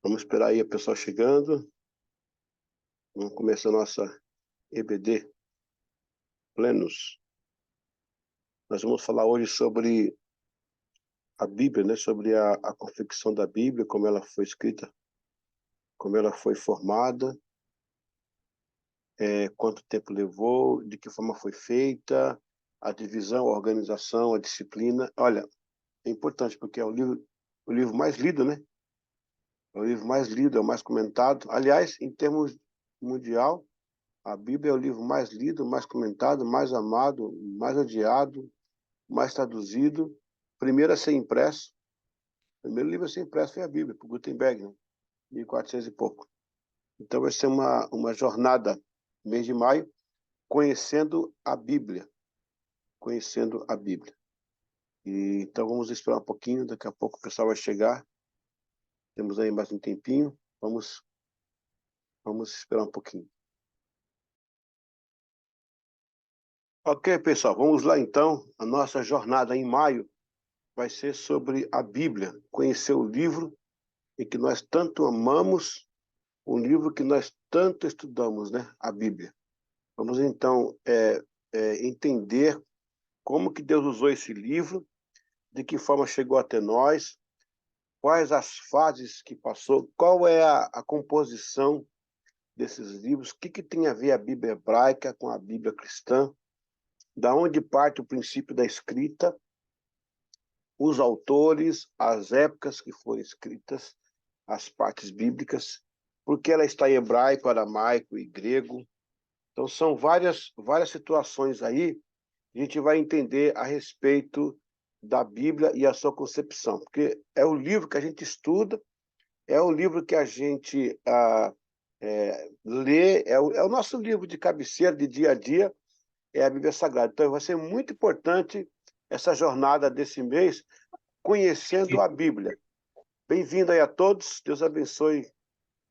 Vamos esperar aí a pessoa chegando. Vamos começar a nossa EBD Plenos. Nós vamos falar hoje sobre a Bíblia, né? Sobre a confecção da Bíblia, como ela foi escrita, como ela foi formada, quanto tempo levou, de que forma foi feita, a divisão, a organização, a disciplina. Olha, é importante porque é o livro mais lido, né? É o livro mais lido, é o mais comentado. Aliás, em termos mundial, a Bíblia é o livro mais lido, mais comentado, mais amado, mais odiado, mais traduzido. Primeiro a ser impresso. O primeiro livro a ser impresso foi a Bíblia, por Gutenberg, né? 1400 e pouco. Então vai ser uma jornada, mês de maio, conhecendo a Bíblia. Conhecendo a Bíblia. Então vamos esperar um pouquinho, daqui a pouco o pessoal vai chegar. Temos aí mais um tempinho. Vamos esperar um pouquinho. Ok, pessoal, vamos lá então. A nossa jornada em maio vai ser sobre a Bíblia, conhecer o livro em que nós tanto amamos, um livro que nós tanto estudamos, né? A Bíblia. Vamos então entender como que Deus usou esse livro, de que forma chegou até nós, quais as fases que passou, qual é a composição desses livros, o que tem a ver a Bíblia hebraica com a Bíblia cristã, da onde parte o princípio da escrita, os autores, as épocas que foram escritas, as partes bíblicas, porque ela está em hebraico, aramaico e grego. Então, são várias situações aí, a gente vai entender a respeito da Bíblia e a sua concepção, porque é o livro que a gente estuda, é o livro que a gente lê, é o nosso livro de cabeceira, de dia a dia, é a Bíblia Sagrada. Então, vai ser muito importante essa jornada desse mês, conhecendo a Bíblia. Bem-vindo aí a todos, Deus abençoe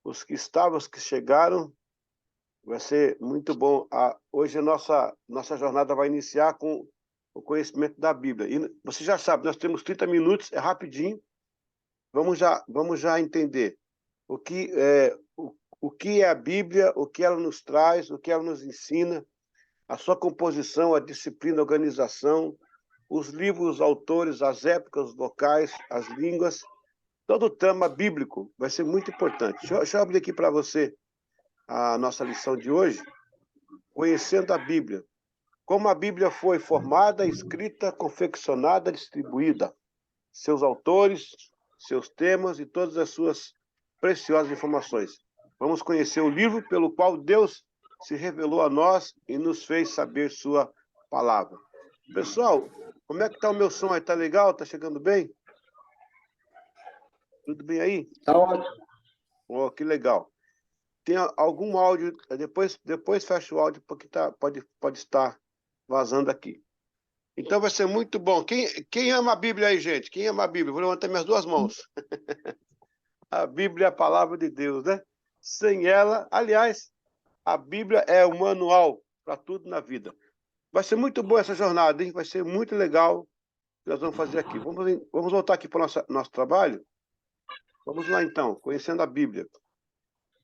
os que estavam, os que chegaram. Vai ser muito bom. Hoje a nossa jornada vai iniciar com o conhecimento da Bíblia. E você já sabe, nós temos 30 minutos, é rapidinho. Vamos já entender o que é a Bíblia, o que ela nos traz, o que ela nos ensina, a sua composição, a disciplina, a organização, os livros, os autores, as épocas, os locais, as línguas, todo o trama bíblico vai ser muito importante. Deixa eu abrir aqui para você a nossa lição de hoje, conhecendo a Bíblia. Como a Bíblia foi formada, escrita, confeccionada, distribuída. Seus autores, seus temas e todas as suas preciosas informações. Vamos conhecer o livro pelo qual Deus se revelou a nós e nos fez saber sua palavra. Pessoal, como é que está o meu som aí? Tá legal? Tá chegando bem? Tudo bem aí? Tá ótimo. Oh, que legal. Tem algum áudio, depois fecha o áudio, porque pode estar vazando aqui. Então vai ser muito bom. Quem ama a Bíblia aí, gente? Quem ama a Bíblia? Vou levantar minhas duas mãos. A Bíblia é a palavra de Deus, né? Sem ela, aliás, a Bíblia é o manual para tudo na vida. Vai ser muito boa essa jornada, hein? Vai ser muito legal o que nós vamos fazer aqui. Vamos voltar aqui para o nosso trabalho? Vamos lá, então, conhecendo a Bíblia.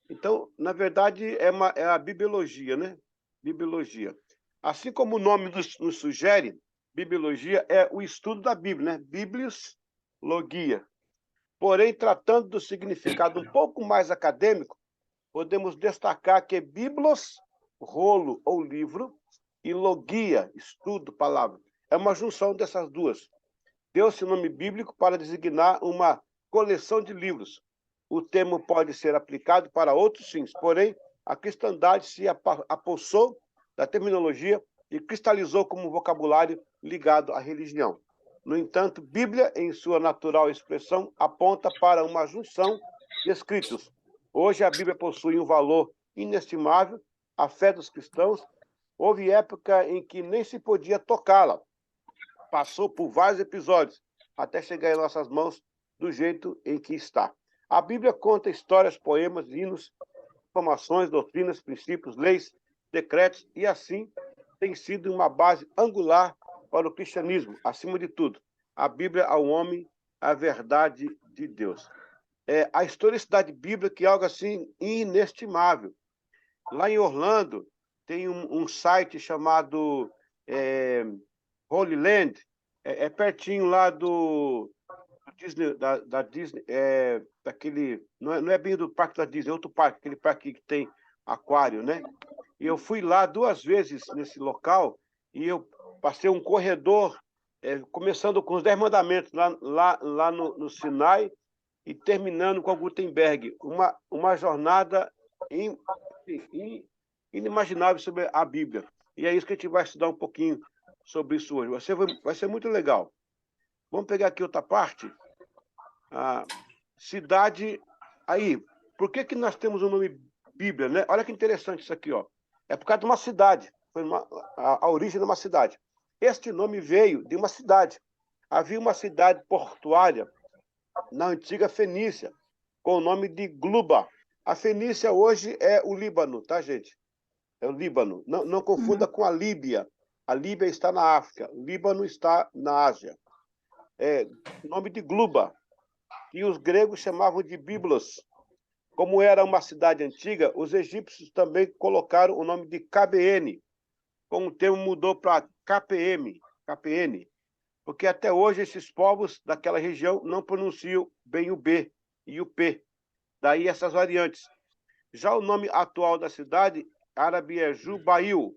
Então, na verdade, é a bibliologia, né? Bibliologia. Assim como o nome nos sugere, bibliologia é o estudo da Bíblia, né? Biblios, logia. Porém, tratando do significado um pouco mais acadêmico, podemos destacar que biblos, rolo ou livro, e logia, estudo, palavra, é uma junção dessas duas. Deu-se o nome bíblico para designar uma coleção de livros. O termo pode ser aplicado para outros fins, porém, a cristandade se apossou da terminologia e cristalizou como um vocabulário ligado à religião. No entanto, Bíblia, em sua natural expressão, aponta para uma junção de escritos. Hoje, a Bíblia possui um valor inestimável, a fé dos cristãos. Houve época em que nem se podia tocá-la. Passou por vários episódios, até chegar em nossas mãos do jeito em que está. A Bíblia conta histórias, poemas, hinos, informações, doutrinas, princípios, leis, decretos, e assim tem sido uma base angular para o cristianismo, acima de tudo. A Bíblia ao homem, a verdade de Deus. a historicidade bíblica é algo assim inestimável. Lá em Orlando, tem um site chamado Holy Land, pertinho lá do Disney, da Disney, daquele, não é bem do parque da Disney, é outro parque, aquele parque que tem aquário, né? E eu fui lá 2 vezes nesse local e eu passei um corredor, começando com os 10 mandamentos lá no Sinai e terminando com a Gutenberg. Uma jornada inimaginável sobre a Bíblia. E é isso que a gente vai estudar um pouquinho sobre isso hoje. Vai ser muito legal. Vamos pegar aqui outra parte. A cidade. Aí, por que nós temos o nome Bíblia, né? Olha que interessante isso aqui, ó. É por causa de uma cidade. Foi a origem de uma cidade. Este nome veio de uma cidade. Havia uma cidade portuária na antiga Fenícia, com o nome de Gluba. A Fenícia hoje é o Líbano, tá, gente? É o Líbano. Não confunda com a Líbia. A Líbia está na África. O Líbano está na Ásia. Nome de Gluba. E os gregos chamavam de Biblos. Como era uma cidade antiga, os egípcios também colocaram o nome de KBN, com o termo mudou para KPN, porque até hoje esses povos daquela região não pronunciam bem o B e o P, daí essas variantes. Já o nome atual da cidade árabe é Jubail.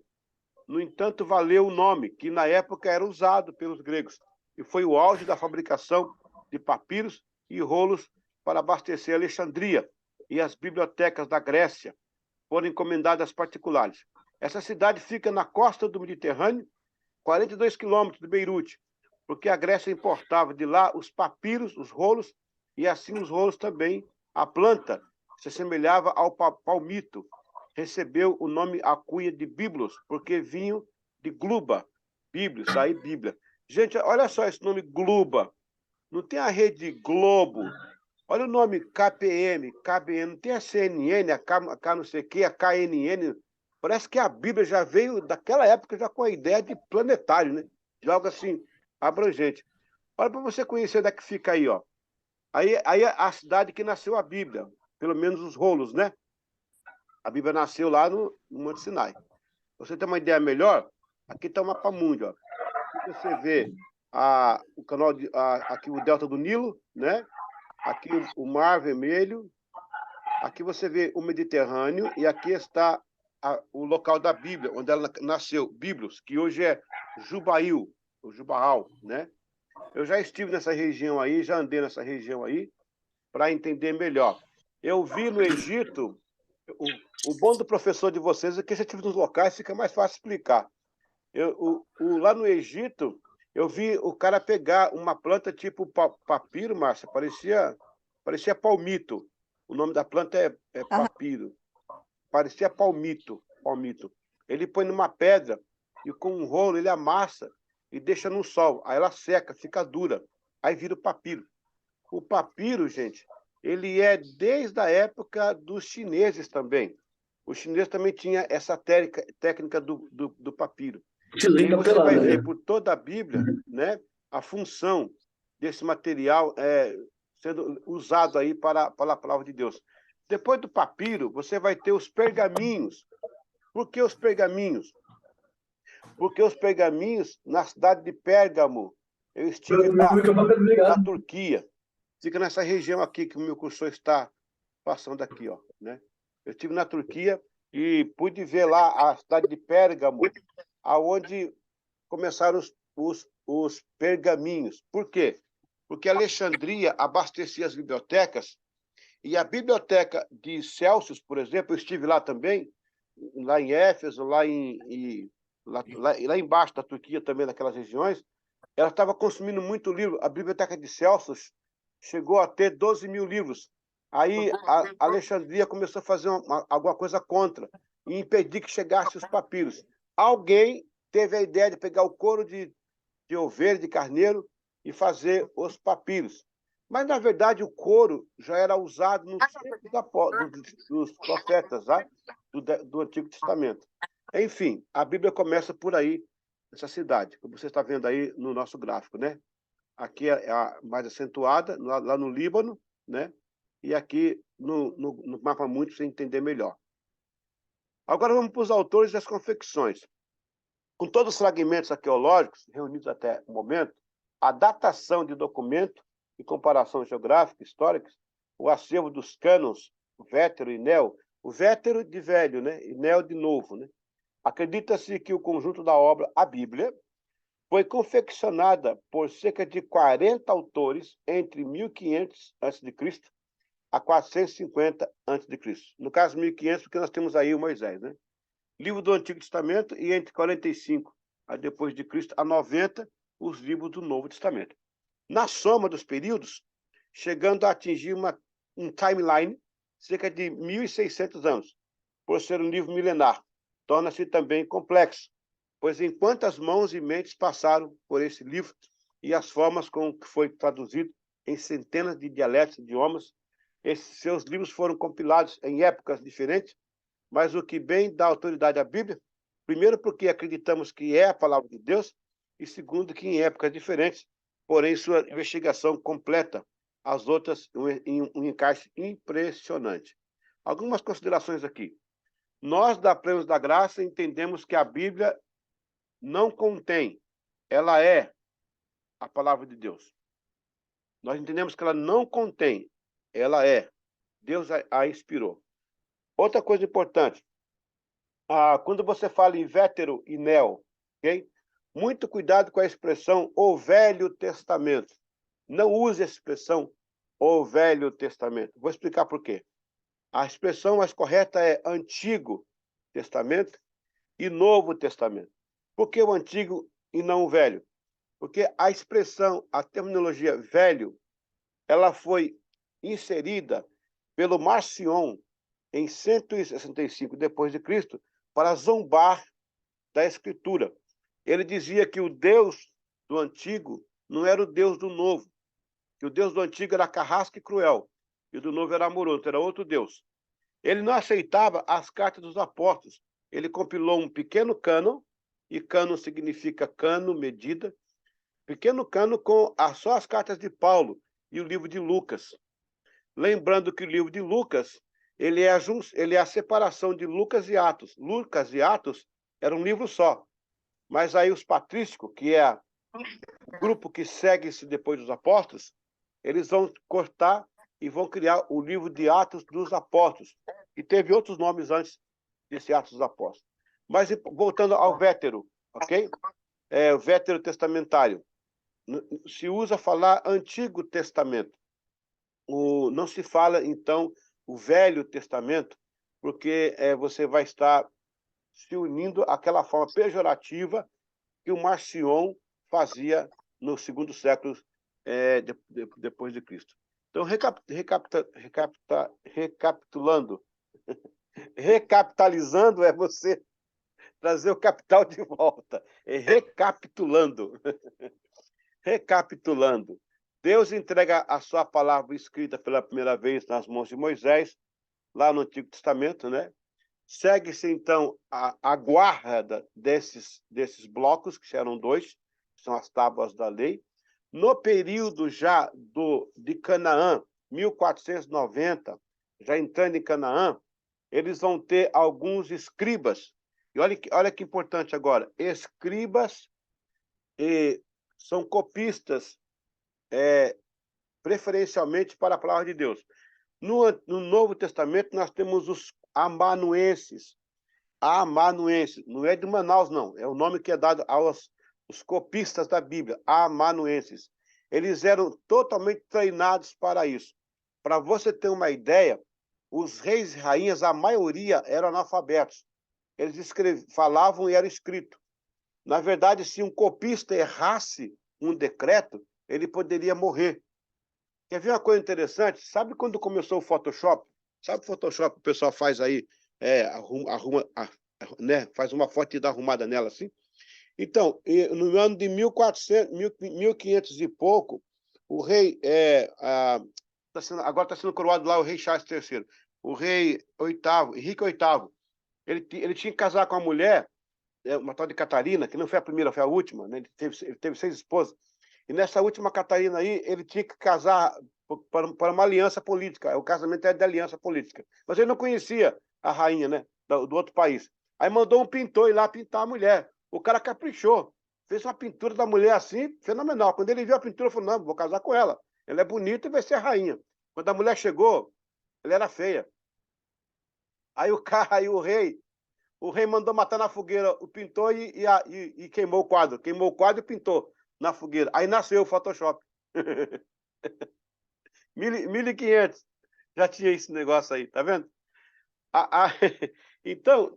No entanto, valeu o nome, que na época era usado pelos gregos, e foi o auge da fabricação de papiros e rolos para abastecer Alexandria, e as bibliotecas da Grécia foram encomendadas particulares. Essa cidade fica na costa do Mediterrâneo, 42 quilômetros de Beirute, porque a Grécia importava de lá os papiros, os rolos, e assim os rolos também, a planta se assemelhava ao palmito, recebeu o nome alcunha de Biblos, porque vinham de Gluba, Bíblios, daí Bíblia. Gente, olha só esse nome Gluba. Não tem a rede Globo. Olha o nome KPM, KBN, não tem a CNN, a K não sei o quê, a KNN. Parece que a Bíblia já veio daquela época já com a ideia de planetário, né? De algo assim abrangente. Olha para você conhecer onde é que fica aí, ó. Aí é a cidade que nasceu a Bíblia, pelo menos os rolos, né? A Bíblia nasceu lá no Monte Sinai. Pra você ter uma ideia melhor, aqui está o mapa mundi, ó. Aqui você vê o canal aqui o delta do Nilo, né? Aqui o Mar Vermelho, aqui você vê o Mediterrâneo e aqui está o local da Bíblia, onde ela nasceu, Biblos, que hoje é Jubail, o Jubaal, né? Eu já estive nessa região aí, já andei nessa região aí, para entender melhor. Eu vi no Egito, o bom do professor de vocês é que você estive nos locais, fica mais fácil explicar. Lá no Egito, eu vi o cara pegar uma planta tipo papiro, Márcia, parecia palmito. O nome da planta é papiro. Parecia palmito. Ele põe numa pedra e com um rolo ele amassa e deixa no sol. Aí ela seca, fica dura. Aí vira o papiro. O papiro, gente, ele é desde a época dos chineses também. Os chineses também tinham essa técnica do papiro. E aí você vai ver por toda a Bíblia, né, a função desse material sendo usado aí para a palavra de Deus. Depois do papiro, você vai ter os pergaminhos. Por que os pergaminhos? Porque os pergaminhos, na cidade de Pérgamo, eu estive na Turquia. Fica nessa região aqui que o meu cursor está passando aqui, ó, né? Eu estive na Turquia e pude ver lá a cidade de Pérgamo, aonde começaram os pergaminhos. Por quê? Porque Alexandria abastecia as bibliotecas e a biblioteca de Celsus, por exemplo, eu estive lá também, lá em Éfeso, lá embaixo da Turquia também, naquelas regiões, ela estava consumindo muito livro. A biblioteca de Celsus chegou a ter 12 mil livros. Aí a Alexandria começou a fazer alguma coisa contra e impedir que chegassem os papiros. Alguém teve a ideia de pegar o couro de ovelha, de carneiro, e fazer os papiros. Mas, na verdade, o couro já era usado no tempo dos profetas, tá? do Antigo Testamento. Enfim, a Bíblia começa por aí, nessa cidade, como você está vendo aí no nosso gráfico, né? Aqui é a mais acentuada, lá no Líbano, né? e aqui no mapa mundi, para você entender melhor. Agora vamos para os autores das confecções. Com todos os fragmentos arqueológicos reunidos até o momento, a datação de documento e comparação geográfica histórica, o acervo dos cânones Vétero e Neo, o Vétero de velho, né, e Neo de novo, né? Acredita-se que o conjunto da obra, a Bíblia, foi confeccionada por cerca de 40 autores entre 1500 a.C. a 450 a.C. No caso, 1500, porque nós temos aí o Moisés, né? Livro do Antigo Testamento e entre 45 a depois de Cristo a 90 os livros do Novo Testamento. Na soma dos períodos, chegando a atingir um timeline cerca de 1.600 anos, por ser um livro milenar, torna-se também complexo, pois em quantas mãos e mentes passaram por esse livro e as formas com que foi traduzido em centenas de dialetos e idiomas, esses seus livros foram compilados em épocas diferentes, mas o que bem dá autoridade à Bíblia, primeiro porque acreditamos que é a palavra de Deus, e segundo que em épocas diferentes, porém sua investigação completa as outras em um encaixe impressionante. Algumas considerações aqui. Nós, da Plenos da Graça, entendemos que a Bíblia não contém, ela é a palavra de Deus. Nós entendemos que ela não contém, ela é. Deus a inspirou. Outra coisa importante, quando você fala em Vétero e Neo, ok? Muito cuidado com a expressão o Velho Testamento. Não use a expressão o Velho Testamento. Vou explicar por quê. A expressão mais correta é Antigo Testamento e Novo Testamento. Por que o Antigo e não o Velho? Porque a expressão, a terminologia velho, ela foi inserida pelo Marcion em 165 depois de Cristo para zombar da Escritura. Ele dizia que o Deus do Antigo não era o Deus do Novo, que o Deus do Antigo era carrasco e cruel, e o do Novo era amoroso, era outro Deus. Ele não aceitava as cartas dos apóstolos. Ele compilou um pequeno cânon, e cânon significa cano, medida, pequeno cânon com só as cartas de Paulo e o livro de Lucas. Lembrando que o livro de Lucas ele é a separação de Lucas e Atos. Lucas e Atos era um livro só. Mas aí os patrísticos, que é o grupo que segue-se depois dos apóstolos, eles vão cortar e vão criar o livro de Atos dos Apóstolos. E teve outros nomes antes desse Atos dos Apóstolos. Mas voltando ao Vétero, ok? O Vétero testamentário. Se usa falar Antigo Testamento. Não se fala, então, o Velho Testamento, porque você vai estar se unindo àquela forma pejorativa que o Marcion fazia no segundo século depois de Cristo. Então, recapitulando, recapitalizando é você trazer o capital de volta. Recapitulando. Recapitulando. Deus entrega a sua palavra escrita pela primeira vez nas mãos de Moisés, lá no Antigo Testamento, né? Segue-se, então, a guarda desses blocos, que eram dois, que são as tábuas da lei. No período já de Canaã, 1490, já entrando em Canaã, eles vão ter alguns escribas. E olha que importante agora, escribas são copistas, preferencialmente para a palavra de Deus. No Novo Testamento, nós temos os amanuenses. Amanuenses. Não é de Manaus, não. É o nome que é dado aos os copistas da Bíblia, amanuenses. Eles eram totalmente treinados para isso. Para você ter uma ideia, os reis e rainhas, a maioria eram analfabetos. Eles falavam e era escrito. Na verdade, se um copista errasse um decreto, ele poderia morrer. Quer ver uma coisa interessante? Sabe quando começou o Photoshop? Sabe o Photoshop que o pessoal faz aí, né? Faz uma foto e dá arrumada nela assim? Então, no ano de 1500 e pouco, o rei, agora está sendo coroado lá o rei Charles III, o rei Henrique VIII, ele tinha que casar com uma mulher, uma tal de Catarina, que não foi a primeira, foi a última, né? Ele teve 6 esposas. E nessa última Catarina aí, ele tinha que casar para uma aliança política. O casamento era de aliança política. Mas ele não conhecia a rainha, né, do outro país. Aí mandou um pintor ir lá pintar a mulher. O cara caprichou. Fez uma pintura da mulher assim, fenomenal. Quando ele viu a pintura, ele falou, não, vou casar com ela. Ela é bonita e vai ser a rainha. Quando a mulher chegou, ela era feia. Aí aí o rei mandou matar na fogueira o pintor e queimou o quadro. Queimou o quadro e pintou na fogueira. Aí nasceu o Photoshop. 1500. Já tinha esse negócio aí, tá vendo? Então,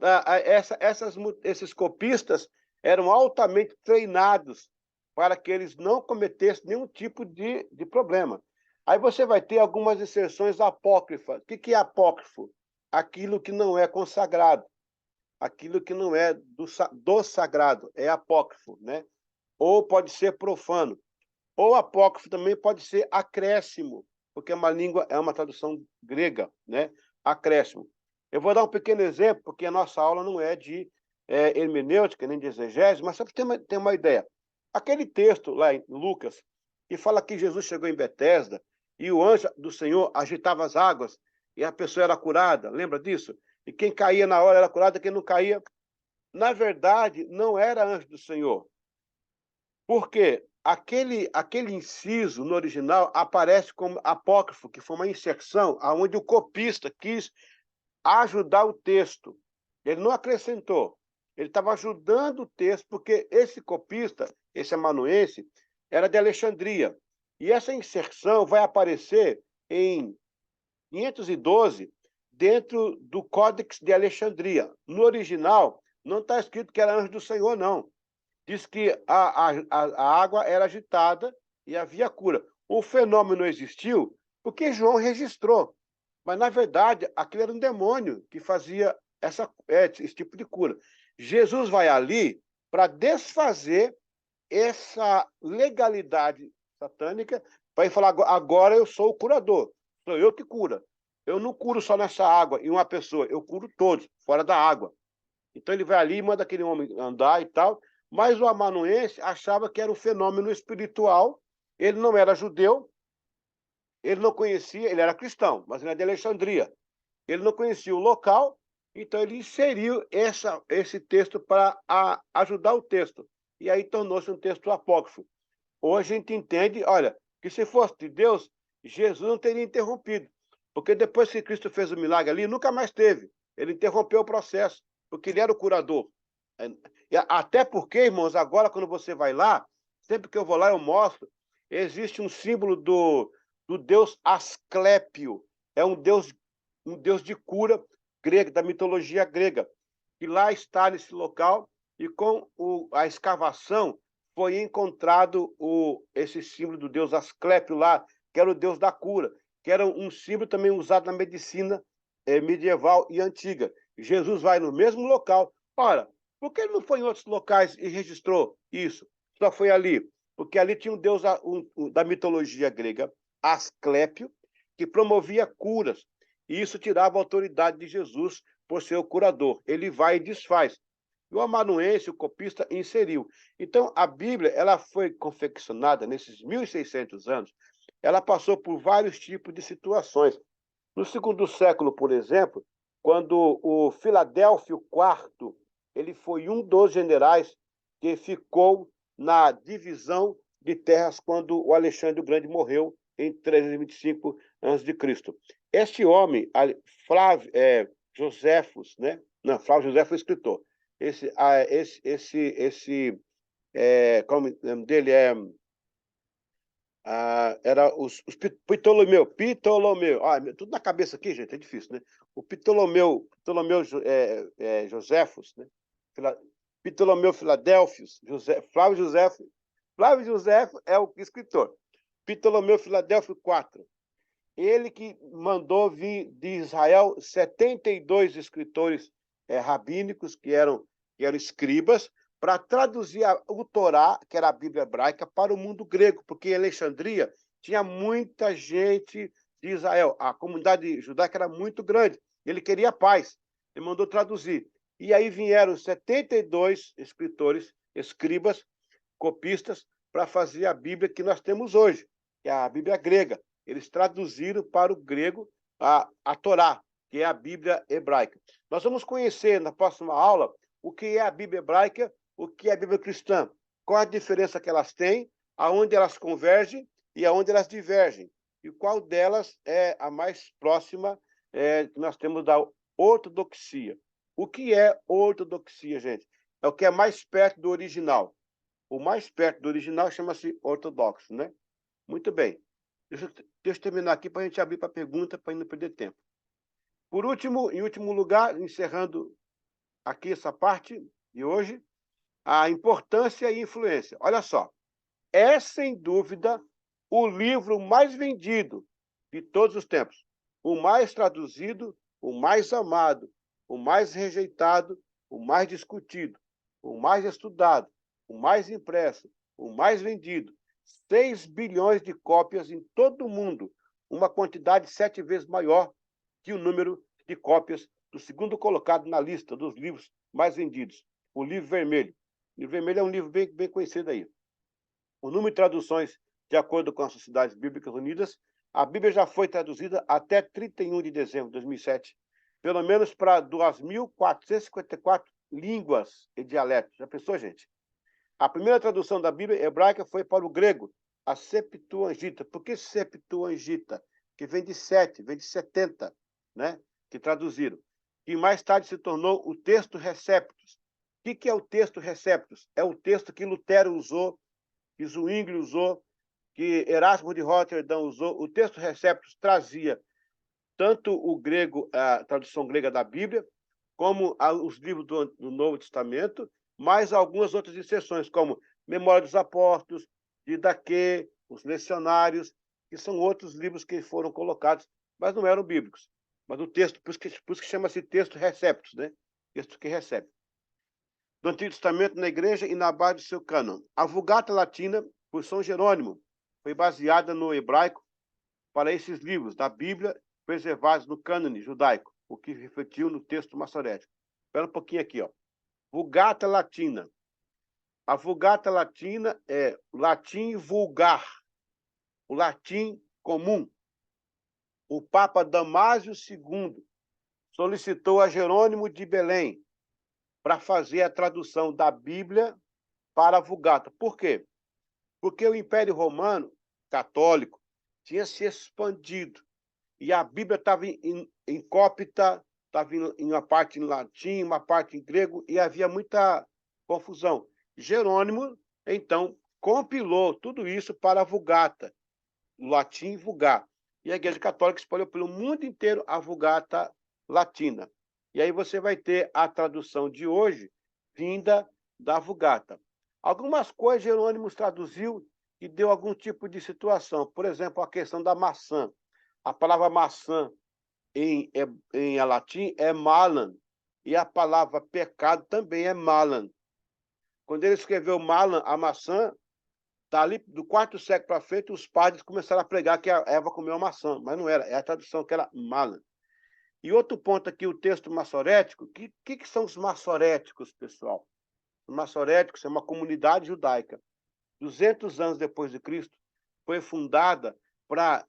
esses copistas eram altamente treinados para que eles não cometessem nenhum tipo de problema. Aí você vai ter algumas inserções apócrifas. O que é apócrifo? Aquilo que não é consagrado, aquilo que não é do sagrado, é apócrifo, né? Ou pode ser profano. Ou apócrifo também pode ser acréscimo, porque é uma tradução grega, né? Acréscimo. Eu vou dar um pequeno exemplo, porque a nossa aula não é de hermenêutica, nem de exegese, mas só para ter uma ideia. Aquele texto lá em Lucas, que fala que Jesus chegou em Betesda e o anjo do Senhor agitava as águas e a pessoa era curada, lembra disso? E quem caía na hora era curado, quem não caía, na verdade, não era anjo do Senhor. Por quê? Aquele inciso no original aparece como apócrifo, que foi uma inserção onde o copista quis ajudar o texto. Ele não acrescentou. Ele estava ajudando o texto, porque esse copista, esse amanuense, era de Alexandria. E essa inserção vai aparecer em 512, dentro do Códex de Alexandria. No original, não está escrito que era anjo do Senhor, não. Diz que a água era agitada e havia cura. O fenômeno existiu porque João registrou. Mas, na verdade, aquilo era um demônio que fazia esse tipo de cura. Jesus vai ali para desfazer essa legalidade satânica, para ele falar, agora eu sou o curador, sou eu que cura. Eu não curo só nessa água e uma pessoa, eu curo todos, fora da água. Então ele vai ali e manda aquele homem andar e tal, mas o amanuense achava que era um fenômeno espiritual, ele não era judeu, ele não conhecia, ele era cristão, mas ele era de Alexandria. Ele não conhecia o local, então ele inseriu esse texto para ajudar o texto. E aí tornou-se um texto apócrifo. Hoje a gente entende, olha, que se fosse de Deus, Jesus não teria interrompido. Porque depois que Cristo fez o milagre ali, nunca mais teve. Ele interrompeu o processo, porque ele era o curador. Até porque, irmãos, agora quando você vai lá, sempre que eu vou lá eu mostro, existe um símbolo do deus Asclépio. É um deus de cura grega, da mitologia grega, que lá está nesse local, e com a escavação foi encontrado esse símbolo do deus Asclépio lá, que era o deus da cura, que era um símbolo também usado na medicina medieval e antiga. Jesus vai no mesmo local. Ora, por que ele não foi em outros locais e registrou isso? Só foi ali. Porque ali tinha um deus da mitologia grega, Asclépio, que promovia curas. E isso tirava a autoridade de Jesus por ser o curador. Ele vai e desfaz. E o amanuense, o copista, inseriu. Então, a Bíblia ela foi confeccionada nesses 1.600 anos. Ela passou por vários tipos de situações. No segundo século, por exemplo, quando o Filadélfio IV ele foi um dos generais que ficou na divisão de terras quando o Alexandre o Grande morreu em 325 a.C. Este homem, Flávio Joséfos, né? Não, Flávio José foi escritor. Como o nome dele era os Ptolomeu, tudo na cabeça aqui, gente, é difícil, né? O Ptolomeu Joséfos, né? Ptolomeu Filadélfios, Flávio José é o escritor. Ptolomeu Filadélfio IV, ele que mandou vir de Israel 72 escritores rabínicos que eram escribas, para traduzir o Torá, que era a Bíblia hebraica, para o mundo grego, porque em Alexandria tinha muita gente de Israel. A comunidade judaica era muito grande. Ele queria paz. Ele mandou traduzir. E aí vieram 72 escritores, escribas, copistas, para fazer a Bíblia que nós temos hoje, que é a Bíblia grega. Eles traduziram para o grego a Torá, que é a Bíblia hebraica. Nós vamos conhecer na próxima aula o que é a Bíblia hebraica, o que é a Bíblia cristã, qual a diferença que elas têm, aonde elas convergem e aonde elas divergem, e qual delas é a mais próxima que nós temos da ortodoxia. O que é ortodoxia, gente? É o que é mais perto do original. O mais perto do original chama-se ortodoxo, né? Muito bem. Deixa eu terminar aqui para a gente abrir para pergunta, para não perder tempo. Por último, em último lugar, encerrando aqui essa parte de hoje, a importância e influência. Olha só, é sem dúvida o livro mais vendido de todos os tempos, o mais traduzido, o mais amado, o mais rejeitado, o mais discutido, o mais estudado, o mais impresso, o mais vendido. 6 bilhões de cópias em todo o mundo, uma quantidade 7 vezes maior que o número de cópias do segundo colocado na lista dos livros mais vendidos, o Livro Vermelho. O Livro Vermelho é um livro bem conhecido aí. O número de traduções, de acordo com as Sociedades Bíblicas Unidas, a Bíblia já foi traduzida até 31 de dezembro de 2007, pelo menos para 2.454 línguas e dialetos. Já pensou, gente? A primeira tradução da Bíblia hebraica foi para o grego, a Septuaginta. Por que Septuaginta? Que vem de 7, vem de 70, né? Que traduziram. E mais tarde se tornou o texto Receptus. O que é o texto Receptus? É o texto que Lutero usou, que Zwingli usou, que Erasmo de Roterdã usou. O texto Receptus trazia tanto o grego, a tradução grega da Bíblia, como os livros do Novo Testamento, mais algumas outras inserções, como Memória dos Apóstolos, Didaquê, os Lecionários, que são outros livros que foram colocados, mas não eram bíblicos. Mas o texto, por isso que chama-se texto Receptus, né? Texto que recebe. Do Antigo Testamento na Igreja e na base do seu cânon. A Vulgata Latina, por São Jerônimo, foi baseada no hebraico para esses livros da Bíblia preservados no cânone judaico, o que refletiu no texto maçorético. Espera um pouquinho aqui, ó. Vulgata Latina. A Vulgata Latina é o latim vulgar, o latim comum. O Papa Damásio II solicitou a Jerônimo de Belém para fazer a tradução da Bíblia para a Vulgata. Por quê? Porque o Império Romano católico tinha se expandido e a Bíblia estava em cópita, estava em uma parte em latim, uma parte em grego, e havia muita confusão. Jerônimo, então, compilou tudo isso para a Vulgata, o latim vulgar. E a Igreja Católica espalhou pelo mundo inteiro a Vulgata Latina. E aí você vai ter a tradução de hoje vinda da Vulgata. Algumas coisas Jerônimo traduziu e deu algum tipo de situação. Por exemplo, a questão da maçã. A palavra maçã em latim é malan, e a palavra pecado também é malan. Quando ele escreveu malan, a maçã, tá ali do quarto século para frente, os padres começaram a pregar que a Eva comeu a maçã, mas não era, é a tradução que era malan. E outro ponto aqui, o texto maçorético. O que são os maçoréticos, pessoal? Os maçoréticos é uma comunidade judaica. 200 anos depois de Cristo, foi fundada para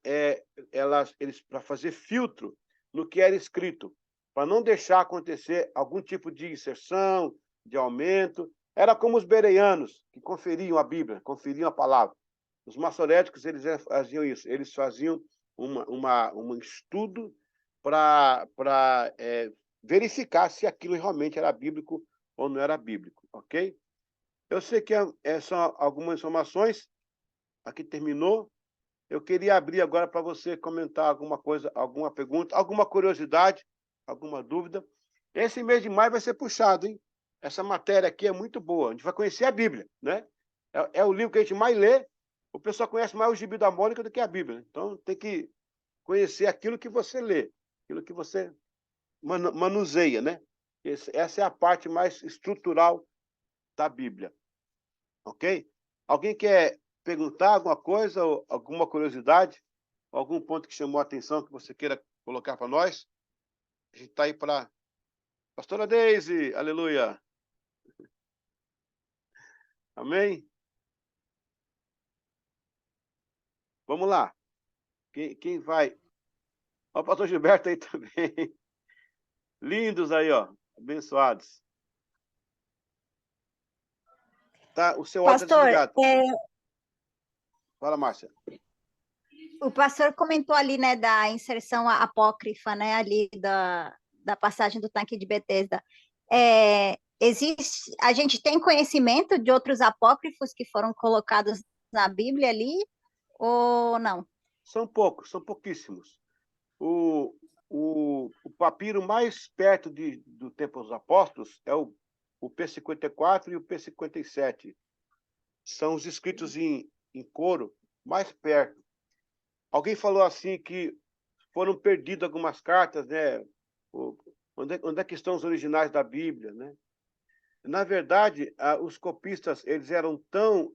para fazer filtro no que era escrito, para não deixar acontecer algum tipo de inserção, de aumento. Era como os bereanos, que conferiam a Bíblia, conferiam a palavra. Os maçoréticos, eles faziam isso, eles faziam um estudo para verificar se aquilo realmente era bíblico ou não era bíblico, ok? Eu sei que são algumas informações, aqui terminou. Eu queria abrir agora para você comentar alguma coisa, alguma pergunta, alguma curiosidade, alguma dúvida. Esse mês de maio vai ser puxado, hein? Essa matéria aqui é muito boa. A gente vai conhecer a Bíblia, né? É o livro que a gente mais lê. O pessoal conhece mais o Gibi da Mônica do que a Bíblia. Então, tem que conhecer aquilo que você lê, aquilo que você manuseia, né? Essa é a parte mais estrutural da Bíblia. Ok? Alguém quer perguntar alguma coisa, ou alguma curiosidade, algum ponto que chamou a atenção que você queira colocar para nós? A gente está aí para... Pastora Deise, aleluia. Amém? Vamos lá. Quem vai? Ó, o pastor Gilberto aí também. Lindos aí, ó. Abençoados. Tá, o seu áudio está Pastor, desligado, pastor. Fala, Márcia. o pastor comentou ali, né, da inserção apócrifa, né, ali da passagem do tanque de Betesda. Existe, a gente tem conhecimento de outros apócrifos que foram colocados na Bíblia ali, ou não? São poucos, são pouquíssimos. O papiro mais perto do tempo dos apóstolos é o P54 e o P57. São os escritos em coro mais perto. Alguém falou assim que foram perdidas algumas cartas, né? Onde é que estão os originais da Bíblia, né? Na verdade, os copistas eles eram tão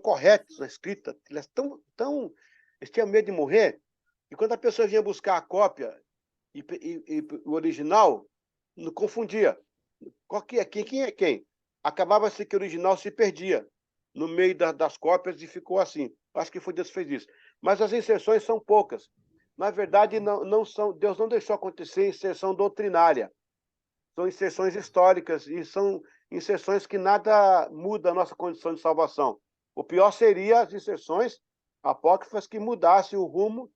corretos na escrita, eles tinham medo de morrer, e quando a pessoa vinha buscar a cópia e o original, não confundia. Qual que é quem? Quem é quem? Acabava-se que o original se perdia no meio das cópias e ficou assim. Acho que foi Deus que fez isso. Mas as inserções são poucas. Na verdade, não são. Deus não deixou acontecer inserção doutrinária. São inserções históricas e são inserções que nada muda a nossa condição de salvação. O pior seria as inserções apócrifas que mudassem o rumo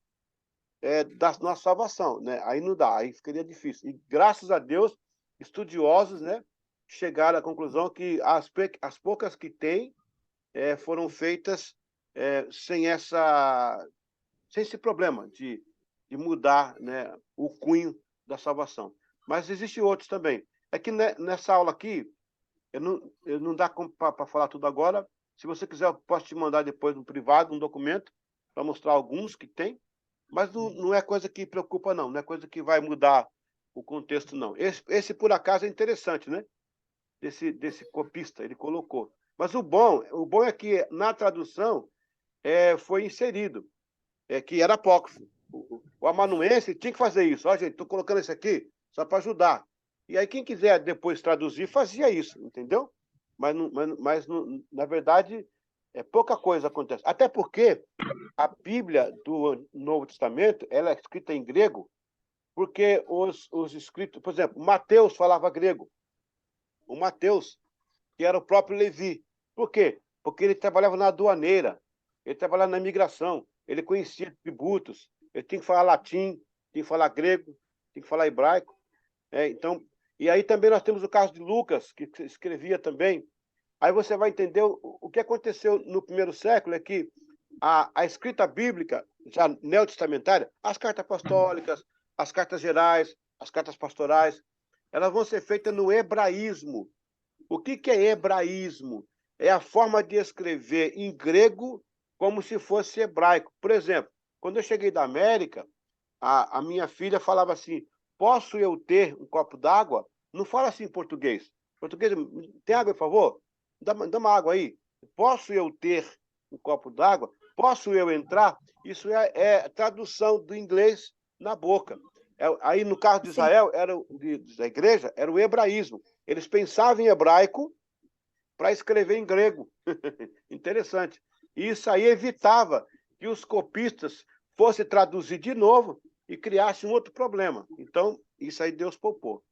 da nossa salvação, né? Aí não dá, aí ficaria difícil. E graças a Deus, estudiosos, né, chegaram à conclusão que as poucas que tem foram feitas sem esse problema de mudar, né, o cunho da salvação. Mas existem outros também. É que nessa aula aqui, eu não dá para falar tudo agora. Se você quiser, eu posso te mandar depois no privado um documento para mostrar alguns que tem, mas não é coisa que preocupa, não. Não é coisa que vai mudar o contexto, não. Esse por acaso, é interessante, né? Desse copista, ele colocou. Mas o bom é que na tradução foi inserido, que era apócrifo. O amanuense tinha que fazer isso. Ó, gente, estou colocando isso aqui só para ajudar. E aí, quem quiser depois traduzir, fazia isso, entendeu? Mas na verdade, pouca coisa acontece. Até porque a Bíblia do Novo Testamento ela é escrita em grego, porque os escritos, por exemplo, Mateus falava grego. O Mateus, que era o próprio Levi. Por quê? Porque ele trabalhava na aduaneira, ele trabalhava na imigração, ele conhecia tributos, ele tinha que falar latim, tinha que falar grego, tinha que falar hebraico. Então, e aí também nós temos o caso de Lucas, que escrevia também. Aí você vai entender o que aconteceu no primeiro século, é que a escrita bíblica, já neotestamentária, as cartas apostólicas, as cartas gerais, as cartas pastorais, elas vão ser feitas no hebraísmo. O que é hebraísmo? É a forma de escrever em grego como se fosse hebraico. Por exemplo, quando eu cheguei da América, a minha filha falava assim: posso eu ter um copo d'água? Não fala assim em português. Português, tem água, por favor? Dá uma água aí. Posso eu ter um copo d'água? Posso eu entrar? Isso é tradução do inglês na boca. Aí, no caso de Israel, da igreja, era o hebraísmo. Eles pensavam em hebraico para escrever em grego. Interessante. E isso aí evitava que os copistas fossem traduzir de novo e criassem um outro problema. Então, isso aí Deus poupou.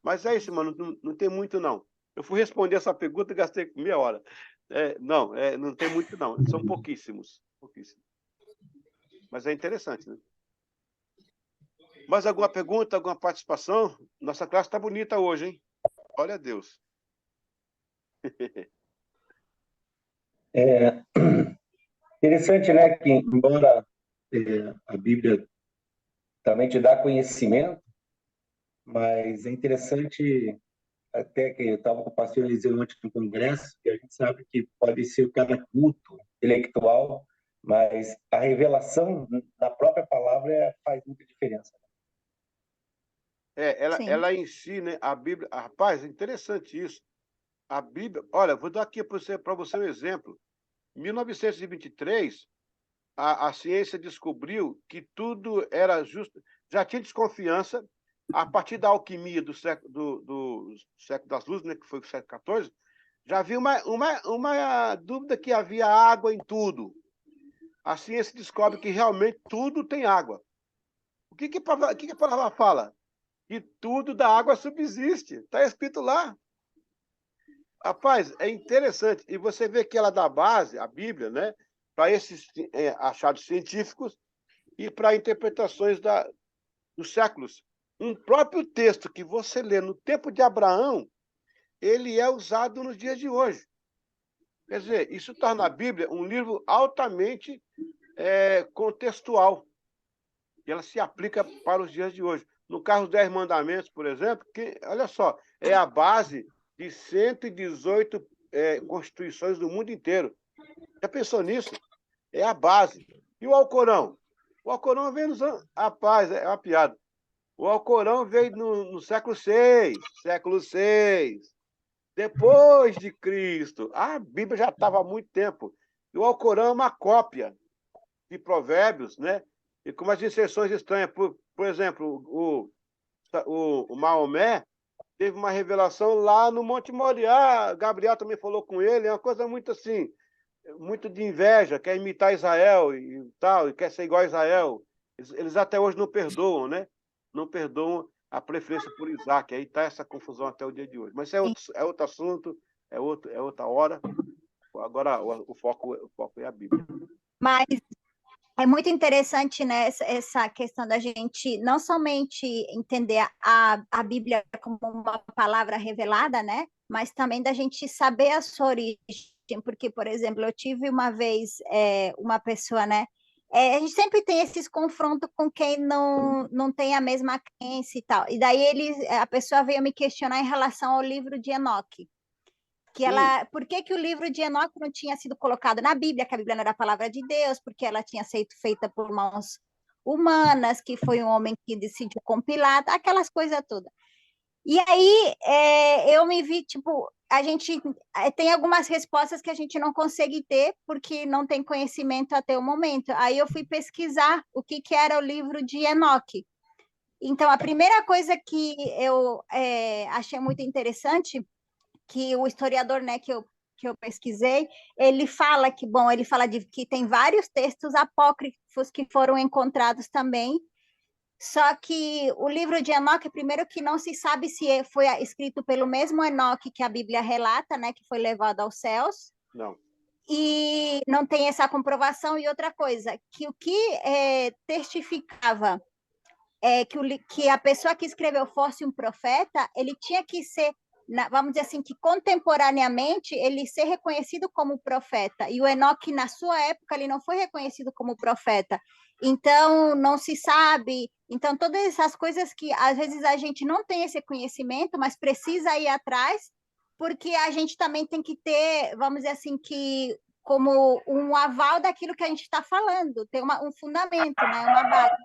Mas é isso, mano, não tem muito, não. Eu fui responder essa pergunta e gastei meia hora. Não tem muito, não. São pouquíssimos. Pouquíssimos. Mas é interessante, né? Mais alguma pergunta, alguma participação? Nossa classe está bonita hoje, hein? Glória a Deus. Interessante, né, que embora a Bíblia também te dá conhecimento, mas é interessante até que eu estava com o pastor Eliseu ontem no congresso, que a gente sabe que pode ser cada culto intelectual, mas a revelação da própria palavra faz muita diferença. Ela em si, né, a Bíblia... Rapaz, é interessante isso. A Bíblia... Olha, vou dar aqui para você um exemplo. Em 1923, a ciência descobriu que tudo era justo. Já tinha desconfiança, a partir da alquimia do século das luzes, né, que foi o século XIV, Já vi uma dúvida que havia água em tudo. A ciência descobre que realmente tudo tem água. O que a palavra fala? Que tudo da água subsiste. Está escrito lá. Rapaz, é interessante. E você vê que ela dá base, a Bíblia, né, para esses achados científicos e para interpretações dos séculos. Um próprio texto que você lê no tempo de Abraão, ele é usado nos dias de hoje. Quer dizer, isso torna a Bíblia um livro altamente contextual. E ela se aplica para os dias de hoje. No caso dos 10 Mandamentos, por exemplo, que, olha só, é a base de 118 constituições do mundo inteiro. Já pensou nisso? É a base. E o Alcorão? O Alcorão veio nos anos... Rapaz, é uma piada. O Alcorão veio no século VI, depois de Cristo. A Bíblia já estava há muito tempo. E o Alcorão é uma cópia de Provérbios, né? E com umas inserções estranhas. Por exemplo, o Maomé teve uma revelação lá no Monte Moriá. Gabriel também falou com ele. É uma coisa muito assim, muito de inveja, quer imitar Israel e tal, e quer ser igual a Israel. Eles até hoje não perdoam, né? Não perdoam a preferência por Isaac. Aí está essa confusão até o dia de hoje. Mas é outro assunto, é outra hora. Agora o foco é a Bíblia. Mas é muito interessante, né, essa questão da gente não somente entender a Bíblia como uma palavra revelada, né, mas também da gente saber a sua origem, porque, por exemplo, eu tive uma vez uma pessoa, né, a gente sempre tem esses confrontos com quem não tem a mesma crença e tal, e daí a pessoa veio me questionar em relação ao livro de Enoque. Por que o livro de Enoque não tinha sido colocado na Bíblia, que a Bíblia não era a palavra de Deus, porque ela tinha sido feita por mãos humanas, que foi um homem que decidiu compilar, aquelas coisas todas. E aí eu me vi, tipo, a gente tem algumas respostas que a gente não consegue ter, porque não tem conhecimento até o momento. Aí eu fui pesquisar o que era o livro de Enoque. Então, a primeira coisa que eu achei muito interessante, que o historiador, né, que eu pesquisei, ele fala que tem vários textos apócrifos que foram encontrados também, só que o livro de Enoque, primeiro que não se sabe se foi escrito pelo mesmo Enoque que a Bíblia relata, né, que foi levado aos céus. Não. E não tem essa comprovação. E outra coisa, que o que testificava que a pessoa que escreveu fosse um profeta, ele tinha que ser, vamos dizer assim, que contemporaneamente ele ser reconhecido como profeta. E o Enoque, na sua época, ele não foi reconhecido como profeta. Então, não se sabe. Então, todas essas coisas que, às vezes, a gente não tem esse conhecimento, mas precisa ir atrás, porque a gente também tem que ter, vamos dizer assim, que como um aval daquilo que a gente está falando, ter um fundamento, né? Uma base.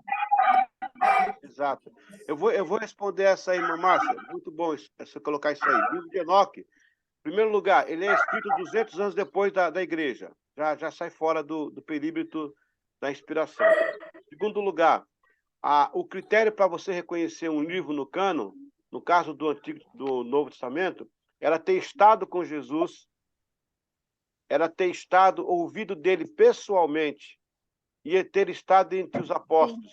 Exato. Eu vou responder essa aí, irmã Márcia. Muito bom você colocar isso aí. O livro de Enoque, em primeiro lugar, ele é escrito 200 anos depois da igreja. Já sai fora do perímetro da inspiração. Em segundo lugar, o critério para você reconhecer um livro no cânon, no caso do Novo Testamento, era ter estado com Jesus, era ter estado, ouvido dele pessoalmente, e ter estado entre os apóstolos.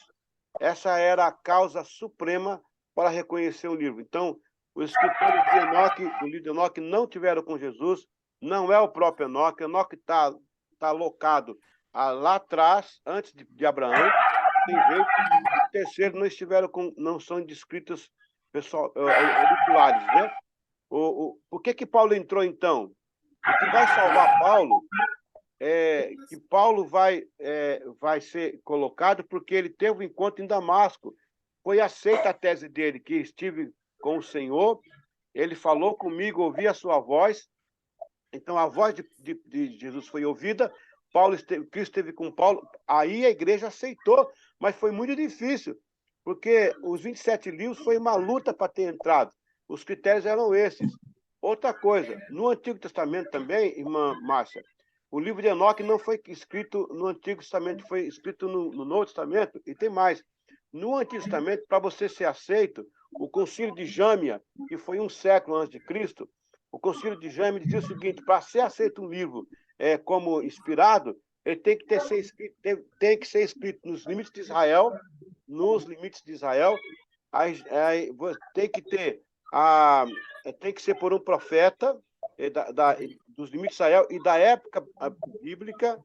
Essa era a causa suprema para reconhecer o livro. Então, os escritores de Enoque, do livro de Enoque, não tiveram com Jesus, não é o próprio Enoque. Enoque está locado lá atrás, antes de Abraão. Tem jeito. O terceiro, não são descritos auriculares, né? Por que Paulo entrou, então? O que vai salvar Paulo que Paulo vai ser colocado porque ele teve um encontro em Damasco. Foi aceita a tese dele, que estive com o Senhor, ele falou comigo, ouvi a sua voz. Então, a voz de Jesus foi ouvida, Cristo esteve com Paulo, aí a igreja aceitou, mas foi muito difícil, porque os 27 livros foi uma luta para ter entrado. Os critérios eram esses. Outra coisa, no Antigo Testamento também, irmã Márcia, o livro de Enoque não foi escrito no Antigo Testamento, foi escrito no Novo Testamento, e tem mais. No Antigo Testamento, para você ser aceito, o Concílio de Jâmia, que foi um século antes de Cristo, O Concílio de Jaime dizia o seguinte: para ser aceito um livro como inspirado, ele tem que ser escrito, tem que ser escrito nos limites de Israel, tem que ter tem que ser por um profeta dos limites de Israel e da época bíblica,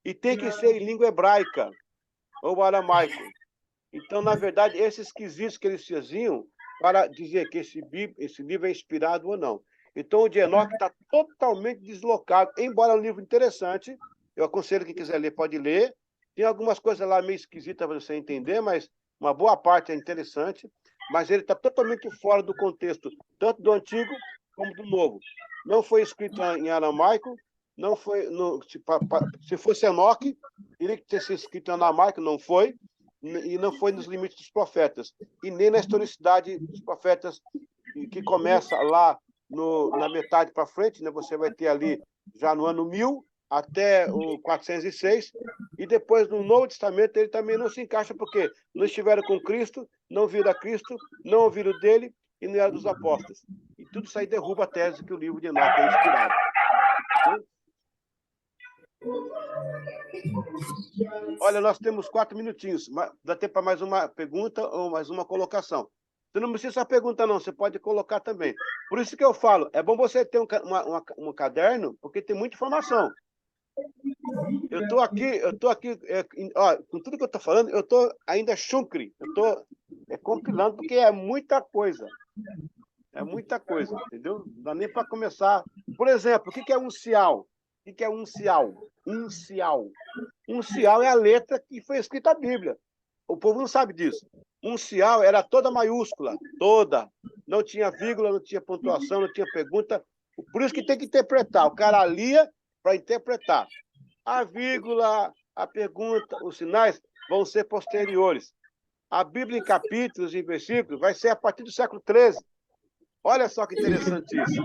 e tem que ser em língua hebraica ou aramaico. Então, na verdade, esses quesitos que eles faziam para dizer que esse livro é inspirado ou não. Então, o de Enoque está totalmente deslocado, embora é um livro interessante. Eu aconselho quem quiser ler, pode ler. Tem algumas coisas lá meio esquisitas para você entender, mas uma boa parte é interessante. Mas ele está totalmente fora do contexto, tanto do Antigo como do Novo. Não foi escrito em aramaico, não foi, se fosse Enoque, teria que ter sido escrito em aramaico, não foi, e não foi nos limites dos profetas, e nem na historicidade dos profetas, que começa lá na metade para frente, né? Você vai ter ali já no ano 1000 até o 406, e depois no Novo Testamento ele também não se encaixa, porque não estiveram com Cristo, não viram a Cristo, não ouviram dele e não eram dos apóstolos. E tudo isso aí derruba a tese que o livro de Enoque é inspirado. Olha, nós temos 4 minutinhos. Dá tempo para mais uma pergunta ou mais uma colocação. Você não precisa só perguntar, não. Você pode colocar também. Por isso que eu falo, é bom você ter um caderno, porque tem muita informação. Eu estou aqui, com tudo que eu estou falando, eu estou ainda chuncre. Eu estou compilando, porque é muita coisa. É muita coisa, entendeu? Não dá nem para começar. Por exemplo, o que é uncial? O que é uncial? Uncial. Uncial é a letra que foi escrita a Bíblia. O povo não sabe disso. Uncial era toda maiúscula, toda. Não tinha vírgula, não tinha pontuação, não tinha pergunta. Por isso que tem que interpretar. O cara lia para interpretar. A vírgula, a pergunta, os sinais vão ser posteriores. A Bíblia em capítulos e versículos vai ser a partir do século XIII. Olha só que interessante isso.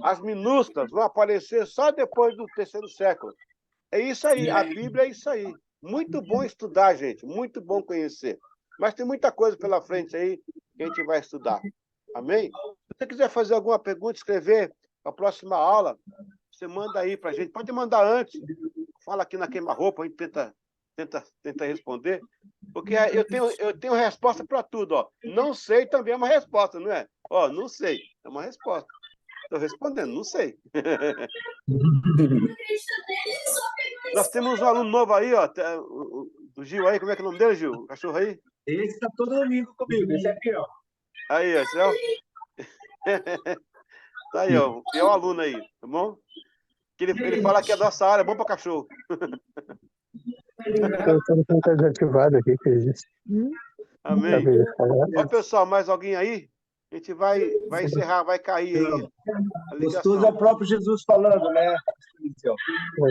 As minúsculas vão aparecer só depois do 3º século. É isso aí, a Bíblia é isso aí. Muito bom estudar, gente, muito bom conhecer. Mas tem muita coisa pela frente aí que a gente vai estudar. Amém? Se você quiser fazer alguma pergunta, escrever a próxima aula, você manda aí para a gente. Pode mandar antes. Fala aqui na queima-roupa, a gente tenta responder. Porque eu tenho resposta para tudo. Ó. Não sei também é uma resposta, não é? Ó, não sei, é uma resposta. Estou respondendo, não sei. Nós temos um aluno novo aí, ó, do Gil aí. Como é que é o nome dele, Gil? O cachorro aí? Esse está todo domingo comigo, esse aqui, ó. Aí, ó, esse é o... Tá aí, ó, o pior aluno aí, tá bom? Que ele fala que a nossa área é bom para cachorro. Estou desativado aqui, que existe. Amém. Ó, pessoal, mais alguém aí? A gente vai encerrar, vai cair aí a Gostoso é ligação. o próprio Jesus falando, né?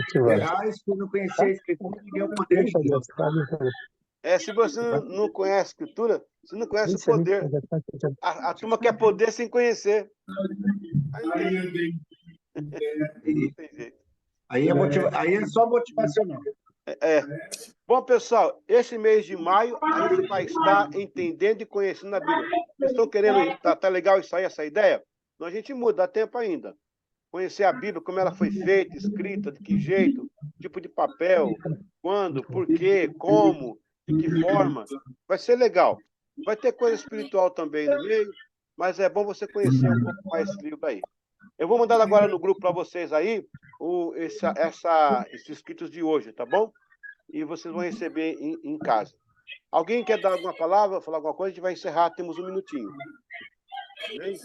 Ativado. Se não conhecer a Escritura, ninguém é o poder de Deus. Se você não conhece a Escritura, você não conhece o poder. A turma quer poder sem conhecer. Aí é só motivacional. Bom, pessoal, esse mês de maio a gente vai estar entendendo e conhecendo a Bíblia. Vocês estão querendo? Tá legal isso aí, essa ideia? Então a gente muda, dá tempo ainda. Conhecer a Bíblia, como ela foi feita, escrita, de que jeito, tipo de papel, quando, por quê, como, de que forma. Vai ser legal. Vai ter coisa espiritual também no meio, mas é bom você conhecer um pouco mais esse livro aí. Eu vou mandar agora no grupo para vocês aí esses escritos de hoje, tá bom? E vocês vão receber em casa. Alguém quer dar alguma palavra, falar alguma coisa? A gente vai encerrar, temos um minutinho. Amém?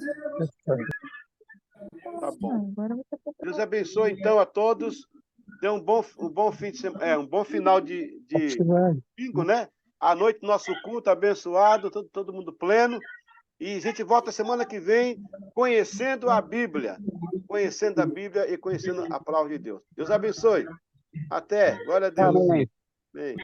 Tá bom. Deus abençoe, então, a todos. Dê um bom fim de semana, um bom final de domingo, né? À noite, nosso culto abençoado, todo mundo pleno. E a gente volta semana que vem conhecendo a Bíblia. Conhecendo a Bíblia e conhecendo a palavra de Deus. Deus abençoe. Até. Glória a Deus. Amém. Bem.